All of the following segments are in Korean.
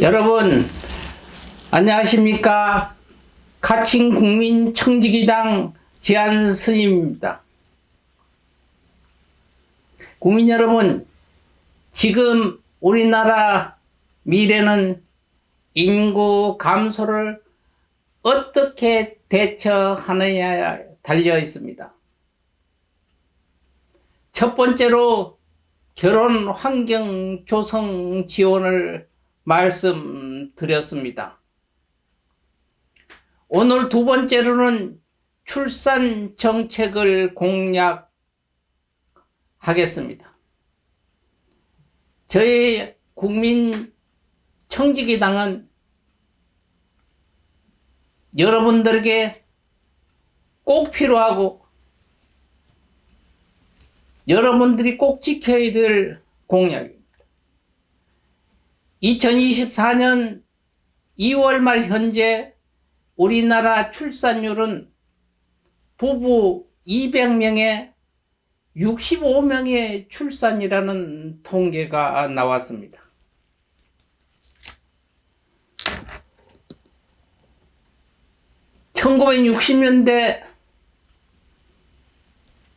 여러분 안녕하십니까? 가칭국민청지기당 제안스님입니다. 국민 여러분, 지금 우리나라 미래는 인구 감소를 어떻게 대처하느냐에 달려 있습니다. 첫 번째로 결혼 환경 조성 지원을 말씀드렸습니다. 오늘 두 번째로는 출산 정책을 공약하겠습니다. 저희 국민청지기당은 여러분들에게 꼭 필요하고 여러분들이 꼭 지켜야 될 공약입니다. 2024년 2월 말 현재 우리나라 출산율은 부부 200명에 65명의 출산이라는 통계가 나왔습니다. (1960년대)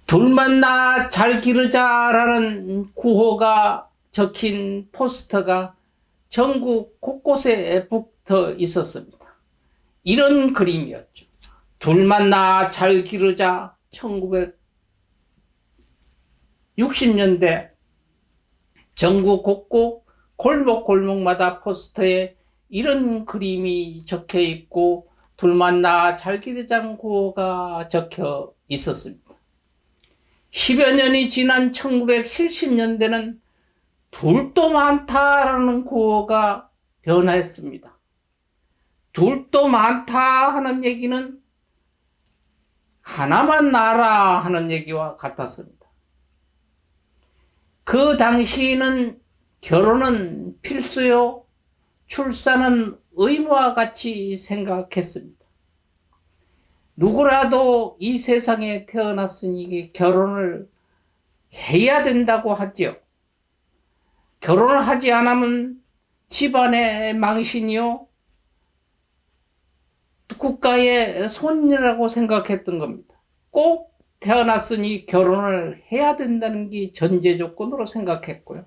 둘만 낳아 잘 기르자라는 구호가 적힌 포스터가 전국 곳곳에 붙어 있었습니다. 이런 그림이었죠. 둘만 낳아 잘 기르자. 1960년대 전국 곳곳 골목골목마다 포스터에 이런 그림이 적혀 있고 둘만 낳아 잘 기르자는 구호가 적혀 있었습니다. 10여 년이 지난 1970년대는 둘도 많다라는 구호가 변화했습니다. 둘도 많다 하는 얘기는 하나만 낳아라 하는 얘기와 같았습니다. 그 당시에는 결혼은 필수요, 출산은 의무와 같이 생각했습니다. 누구라도 이 세상에 태어났으니 결혼을 해야 된다고 하죠. 결혼을 하지 않으면 집안의 망신이요, 국가의 손이라고 생각했던 겁니다. 꼭 태어났으니 결혼을 해야 된다는 게 전제 조건으로 생각했고요.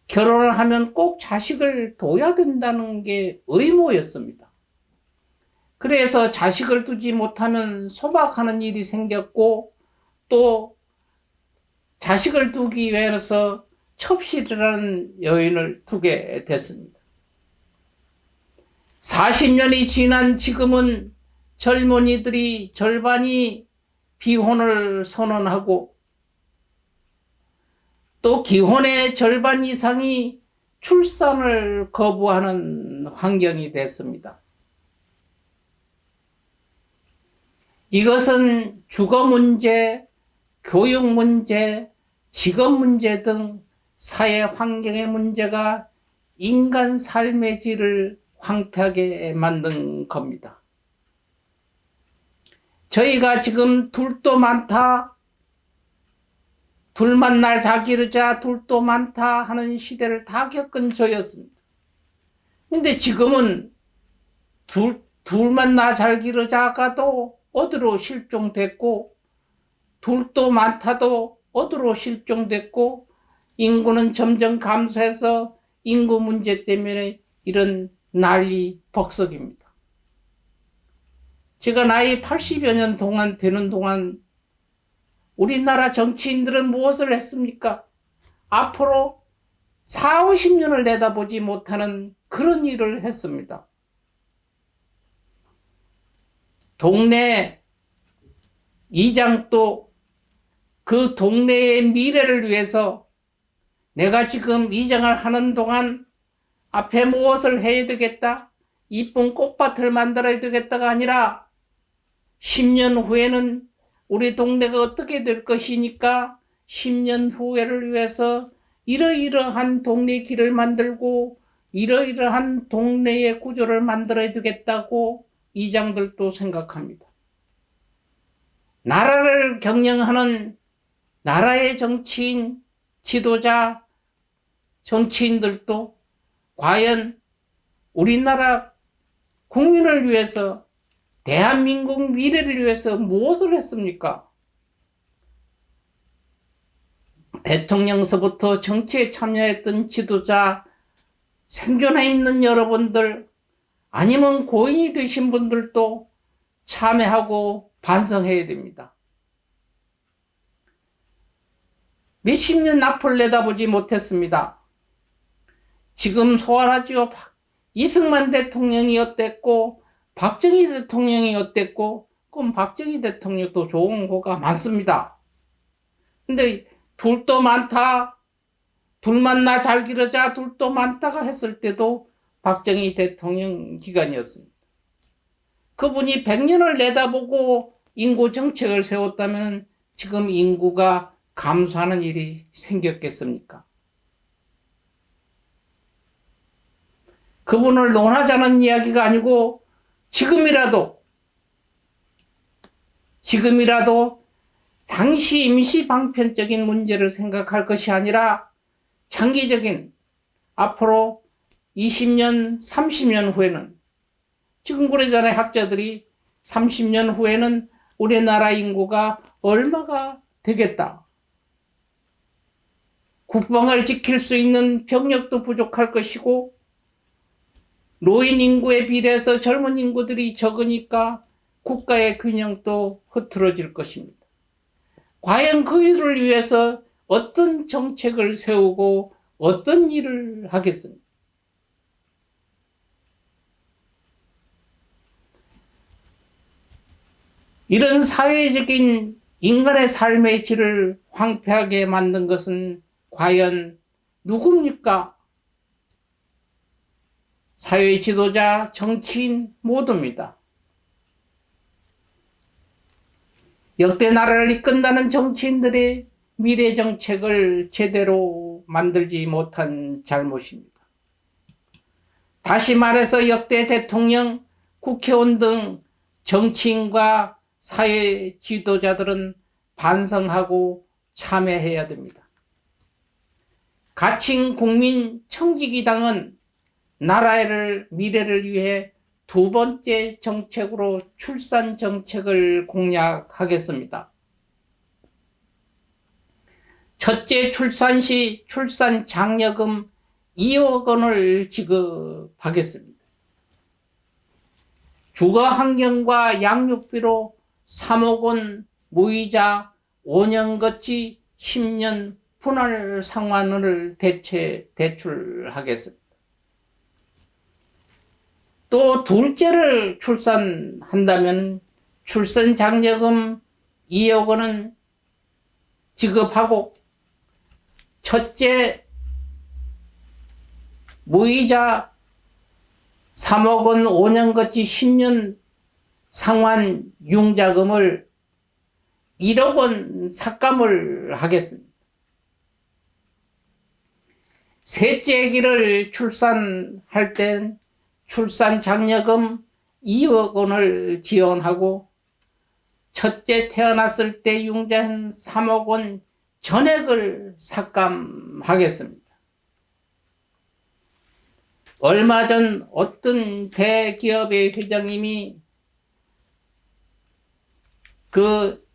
결혼을 하면 꼭 자식을 둬야 된다는 게 의무였습니다. 그래서 자식을 두지 못하면 소박하는 일이 생겼고, 또 자식을 두기 위해서 첩실이라는 여인을 두게 됐습니다. 40년이 지난 지금은 젊은이들이 절반이 비혼을 선언하고 또 기혼의 절반 이상이 출산을 거부하는 환경이 됐습니다. 이것은 주거 문제, 교육 문제, 직업 문제 등 사회 환경의 문제가 인간 삶의 질을 황폐하게 만든 겁니다. 저희가 지금 둘도 많다, 둘만 날 잘 기르자, 둘도 많다 하는 시대를 다 겪은 저였습니다. 근데 지금은 둘만 나 잘 기르자가도 어디로 실종됐고, 둘도 많다도 어디로 실종됐고, 인구는 점점 감소해서 인구 문제 때문에 이런 난리 법석입니다. 제가 나이 80여 년 동안 되는 동안 우리나라 정치인들은 무엇을 했습니까? 앞으로 4, 50년을 내다보지 못하는 그런 일을 했습니다. 동네 이장도 그 동네의 미래를 위해서 내가 지금 이장을 하는 동안 앞에 무엇을 해야 되겠다, 이쁜 꽃밭을 만들어야 되겠다가 아니라 10년 후에는 우리 동네가 어떻게 될 것이니까 10년 후회를 위해서 이러이러한 동네 길을 만들고 이러이러한 동네의 구조를 만들어야 되겠다고 이장들도 생각합니다. 나라를 경영하는 나라의 정치인, 지도자, 정치인들도 과연 우리나라 국민을 위해서, 대한민국 미래를 위해서 무엇을 했습니까? 대통령서부터 정치에 참여했던 지도자, 생존해 있는 여러분들, 아니면 고인이 되신 분들도 참여하고 반성해야 됩니다. 몇십 년 앞을 내다보지 못했습니다. 지금 소환하지요. 이승만 대통령이 어땠고 박정희 대통령이 어땠고, 그럼 박정희 대통령도 좋은 거가 많습니다. 근데 둘도 많다, 둘만 나 잘 기르자, 둘도 많다가 했을 때도 박정희 대통령 기간이었습니다. 그분이 100년을 내다보고 인구 정책을 세웠다면 지금 인구가 감소하는 일이 생겼겠습니까? 그분을 논하자는 이야기가 아니고 지금이라도 당시 임시 방편적인 문제를 생각할 것이 아니라 장기적인, 앞으로 20년, 30년 후에는, 지금 그러잖아요. 학자들이 30년 후에는 우리나라 인구가 얼마가 되겠다. 국방을 지킬 수 있는 병력도 부족할 것이고, 노인 인구에 비례해서 젊은 인구들이 적으니까 국가의 균형도 흐트러질 것입니다. 과연 그 일을 위해서 어떤 정책을 세우고 어떤 일을 하겠습니까? 이런 사회적인 인간의 삶의 질을 황폐하게 만든 것은 과연 누굽니까? 사회 지도자, 정치인 모두입니다. 역대 나라를 이끈다는 정치인들의 미래 정책을 제대로 만들지 못한 잘못입니다. 다시 말해서 역대 대통령, 국회의원 등 정치인과 사회 지도자들은 반성하고 참여해야 됩니다. 가칭 국민 청지기당은 나라의 미래를 위해 두 번째 정책으로 출산 정책을 공약하겠습니다. 첫째, 출산 시 출산 장려금 2억 원을 지급하겠습니다. 주거 환경과 양육비로 3억 원, 무이자 5년 거치 10년 분할 상환을 대출하겠습니다. 또 둘째를 출산한다면 출산 장려금 2억 원은 지급하고, 첫째 무이자 3억 원 5년 거치 10년 상환 융자금을 1억 원 삭감을 하겠습니다. 셋째 아기를 출산할 땐 출산 장려금 2억 원을 지원하고, 첫째 태어났을 때 융자한 3억 원 전액을 삭감하겠습니다. 얼마 전 어떤 대기업의 회장님이 그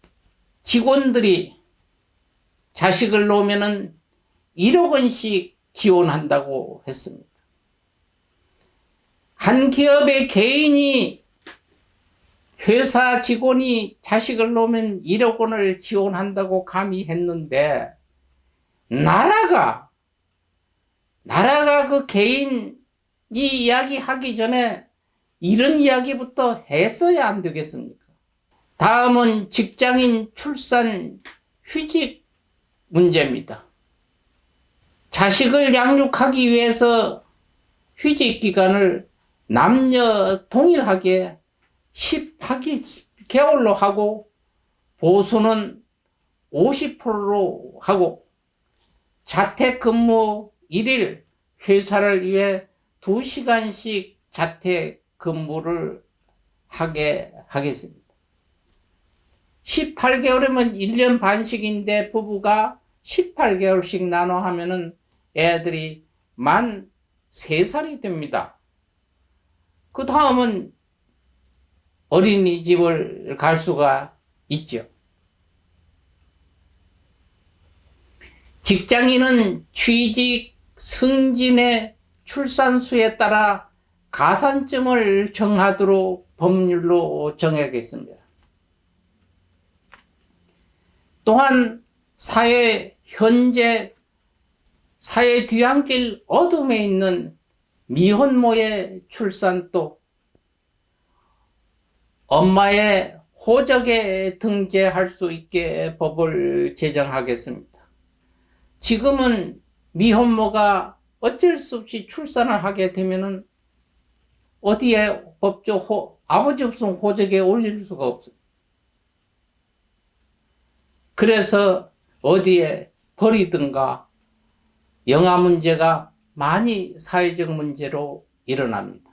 직원들이 자식을 놓으면은 1억 원씩 지원한다고 했습니다. 한 기업의 개인이, 회사 직원이 자식을 놓으면 1억 원을 지원한다고 감히 했는데, 나라가 그 개인이 이야기하기 전에 이런 이야기부터 했어야 안 되겠습니까? 다음은 직장인 출산 휴직 문제입니다. 자식을 양육하기 위해서 휴직 기간을 남녀 동일하게 18개월로 하고, 보수는 50%로 하고, 자택근무 1일, 회사를 위해 2시간씩 자택근무를 하게 하겠습니다. 18개월이면 1년 반씩인데 부부가 18개월씩 나눠 하면은 애들이 만 3살이 됩니다. 그 다음은 어린이집을 갈 수가 있죠. 직장인은 취직, 승진의 출산수에 따라 가산점을 정하도록 법률로 정하겠습니다. 또한 현재 사회 뒤안길 어둠에 있는 미혼모의 출산도 엄마의 호적에 등재할 수 있게 법을 제정하겠습니다. 지금은 미혼모가 어쩔 수 없이 출산을 하게 되면은 어디에 법적 아버지 없으면 호적에 올릴 수가 없어요. 그래서 어디에 버리든가 영아 문제가 많이 사회적 문제로 일어납니다.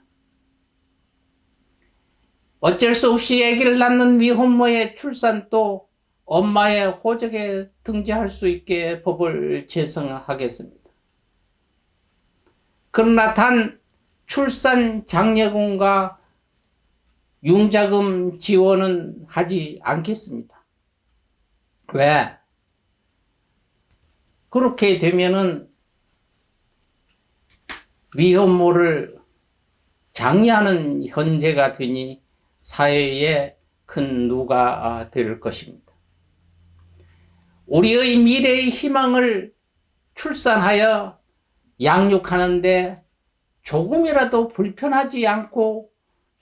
어쩔 수 없이 아기를 낳는 미혼모의 출산도 엄마의 호적에 등재할 수 있게 법을 제정하겠습니다. 그러나 단 출산 장려금과 융자금 지원은 하지 않겠습니다. 왜? 그렇게 되면은 미혼모를 장려하는 현재가 되니 사회에 큰 누가 될 것입니다. 우리의 미래의 희망을 출산하여 양육하는데 조금이라도 불편하지 않고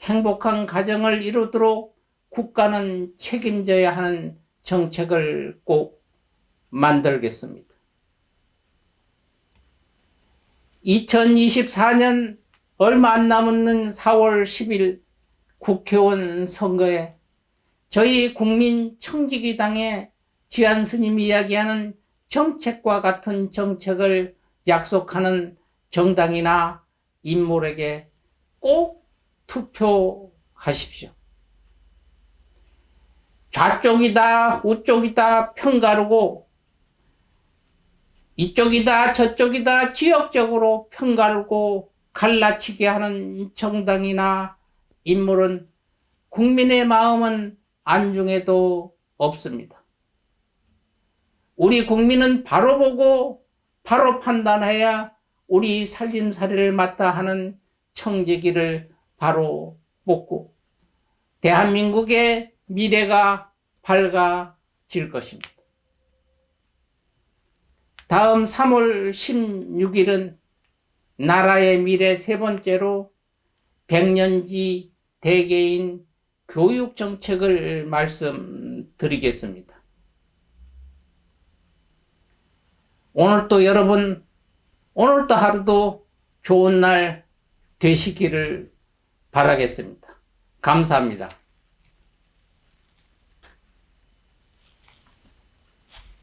행복한 가정을 이루도록 국가는 책임져야 하는 정책을 꼭 만들겠습니다. 2024년 얼마 안 남은 4월 10일 국회의원 선거에 저희 국민청지기당의 지한 스님이 이야기하는 정책과 같은 정책을 약속하는 정당이나 인물에게 꼭 투표하십시오. 좌쪽이다 우쪽이다 편가르고 이쪽이다 저쪽이다 지역적으로 편가르고 갈라치게 하는 정당이나 인물은 국민의 마음은 안중에도 없습니다. 우리 국민은 바로 보고 바로 판단해야 우리 살림살이를 맡아 하는 청지기를 바로 뽑고 대한민국의 미래가 밝아질 것입니다. 다음 3월 16일은 나라의 미래 세 번째로 백년지 대개인 교육정책을 말씀드리겠습니다. 오늘도 여러분, 오늘도 하루도 좋은 날 되시기를 바라겠습니다. 감사합니다.